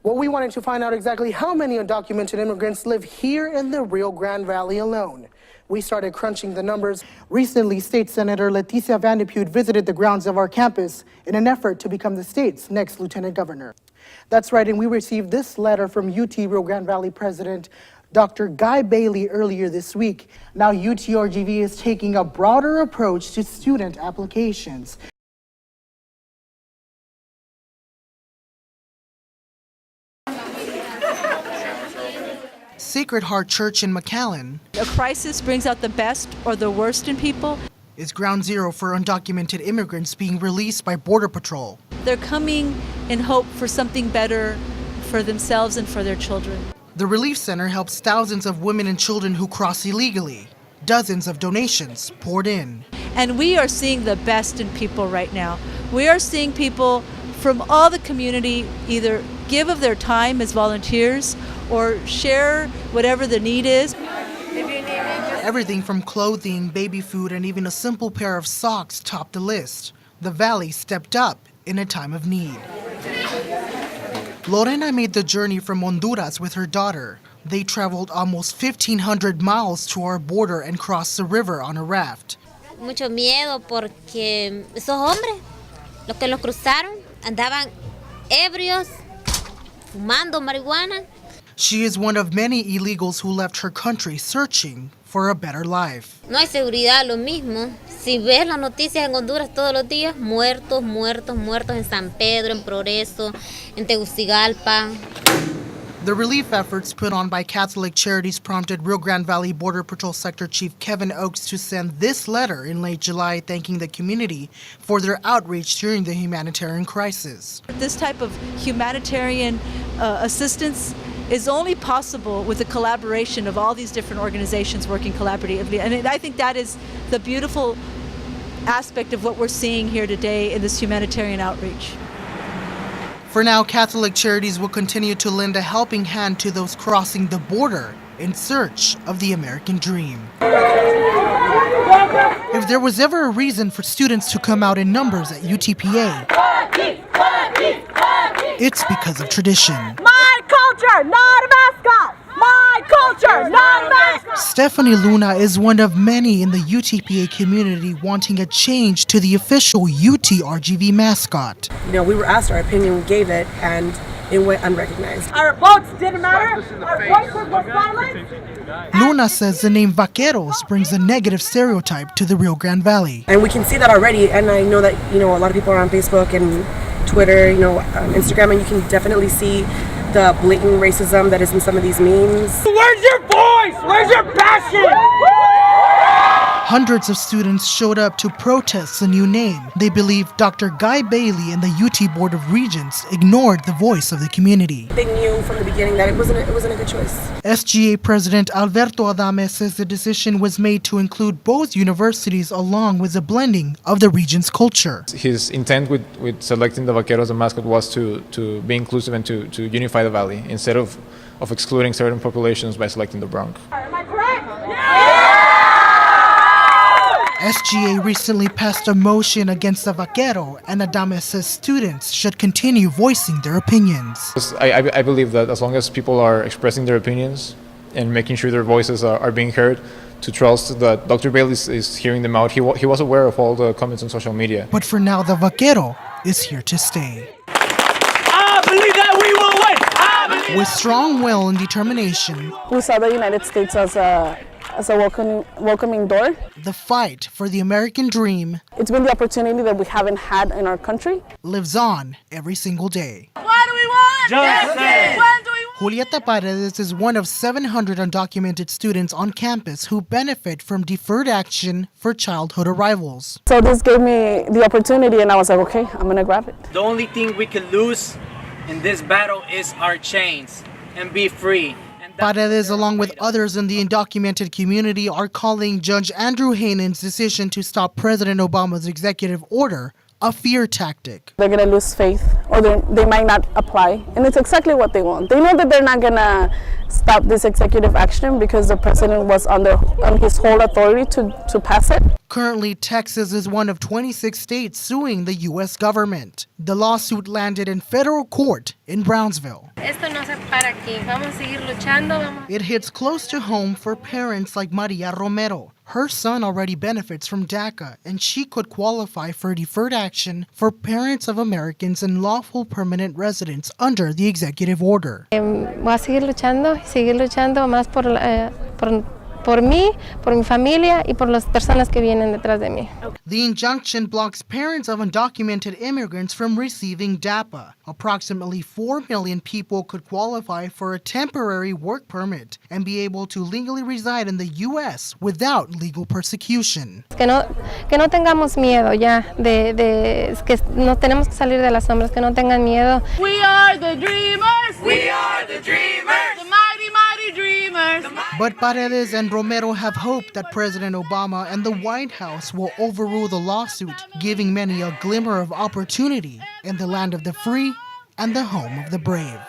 Well, we wanted to find out exactly how many undocumented immigrants live here in the Rio Grande Valley alone. We started crunching the numbers. Recently, State Senator Leticia Vandeputte visited the grounds of our campus in an effort to become the state's next lieutenant governor. That's right, and we received this letter from UT Rio Grande Valley President Dr. Guy Bailey earlier this week. Now, UTRGV is taking a broader approach to student applications. Sacred Heart Church in McAllen. A crisis brings out the best or the worst in people. Is ground zero for undocumented immigrants being released by Border Patrol. They're coming in hope for something better for themselves and for their children. The Relief Center helps thousands of women and children who cross illegally. Dozens of donations poured in. And we are seeing the best in people right now. We are seeing people from all the community either give of their time as volunteers or share whatever the need is. Everything from clothing, baby food, and even a simple pair of socks topped the list. The Valley stepped up in a time of need. Lorena made the journey from Honduras with her daughter. They traveled almost 1,500 miles to our border and crossed the river on a raft. Mucho miedo porque esos hombres, los que los cruzaron, andaban ebrios, fumando marihuana. She is one of many illegals who left her country searching for a better life. No hay seguridad, lo mismo. Si ves las noticias en Honduras todos los días, muertos, muertos, muertos en San Pedro, en Progreso, en Tegucigalpa. The relief efforts put on by Catholic Charities prompted Rio Grande Valley Border Patrol Sector Chief Kevin Oakes to send this letter in late July thanking the community for their outreach during the humanitarian crisis. This type of humanitarian assistance is only possible with the collaboration of all these different organizations working collaboratively. And I think that is the beautiful aspect of what we're seeing here today in this humanitarian outreach. For now, Catholic Charities will continue to lend a helping hand to those crossing the border in search of the American dream. If there was ever a reason for students to come out in numbers at UTPA, it's because of tradition. My culture, not a mascot! My culture, not a mascot! Stephanie Luna is one of many in the UTPA community wanting a change to the official UTRGV mascot. You know, we were asked our opinion, we gave it, and it went unrecognized. Our votes didn't matter, our voices were silenced. Luna says the name Vaqueros brings a negative stereotype to the Rio Grande Valley. And we can see that already, and I know that, you know, a lot of people are on Facebook and Twitter, you know, Instagram, and you can definitely see the blatant racism that is in some of these memes. Where's your voice? Where's your passion? Hundreds of students showed up to protest the new name. They believe Dr. Guy Bailey and the UT Board of Regents ignored the voice of the community. They knew from the beginning that it wasn't a good choice. SGA President Alberto Adame says the decision was made to include both universities along with the blending of the region's culture. His intent with selecting the Vaqueros as a mascot was to be inclusive and to unify the valley instead of excluding certain populations by selecting the Bronx. Am I correct? Yeah! SGA recently passed a motion against the Vaquero, and Adame says students should continue voicing their opinions. I believe that as long as people are expressing their opinions and making sure their voices are being heard, to trust that Dr. Bailey is hearing them out. He was aware of all the comments on social media. But for now, the Vaquero is here to stay. I believe that we will win! With strong will and determination, we saw the United States as a welcoming door. The fight for the American dream, it's been the opportunity that we haven't had in our country, lives on every single day. What do we want? Justice! When do we want? Julieta Paredes is one of 700 undocumented students on campus who benefit from deferred action for childhood arrivals. So this gave me the opportunity and I was like, okay, I'm gonna grab it. The only thing we can lose in this battle is our chains and be free. Paredes, along with others in the undocumented community, are calling Judge Andrew Hainan's decision to stop President Obama's executive order a fear tactic. They're going to lose faith, or they might not apply. And it's exactly what they want. They know that they're not going to stop this executive action because the president was on his whole authority to pass it. Currently, Texas is one of 26 states suing the U.S. government. The lawsuit landed in federal court in Brownsville. Esto no se para aquí. Vamos a seguir luchando. It hits close to home for parents like Maria Romero. Her son already benefits from DACA, and she could qualify for deferred action for parents of Americans and lawful permanent residents under the executive order. Voy a seguir luchando más por mí, por mi familia y por las personas que vienen detrás de mí. The injunction blocks parents of undocumented immigrants from receiving DAPA. Approximately 4 million people could qualify for a temporary work permit and be able to legally reside in the U.S. without legal persecution. Que no tengamos miedo ya, que no tenemos que salir de las sombras, que no tengan miedo. We are the dreamers. We are the dreamers. The mighty, mighty dreamers. But Paredes and Romero have hope that President Obama and the White House will overrule the lawsuit, giving many a glimmer of opportunity in the land of the free and the home of the brave.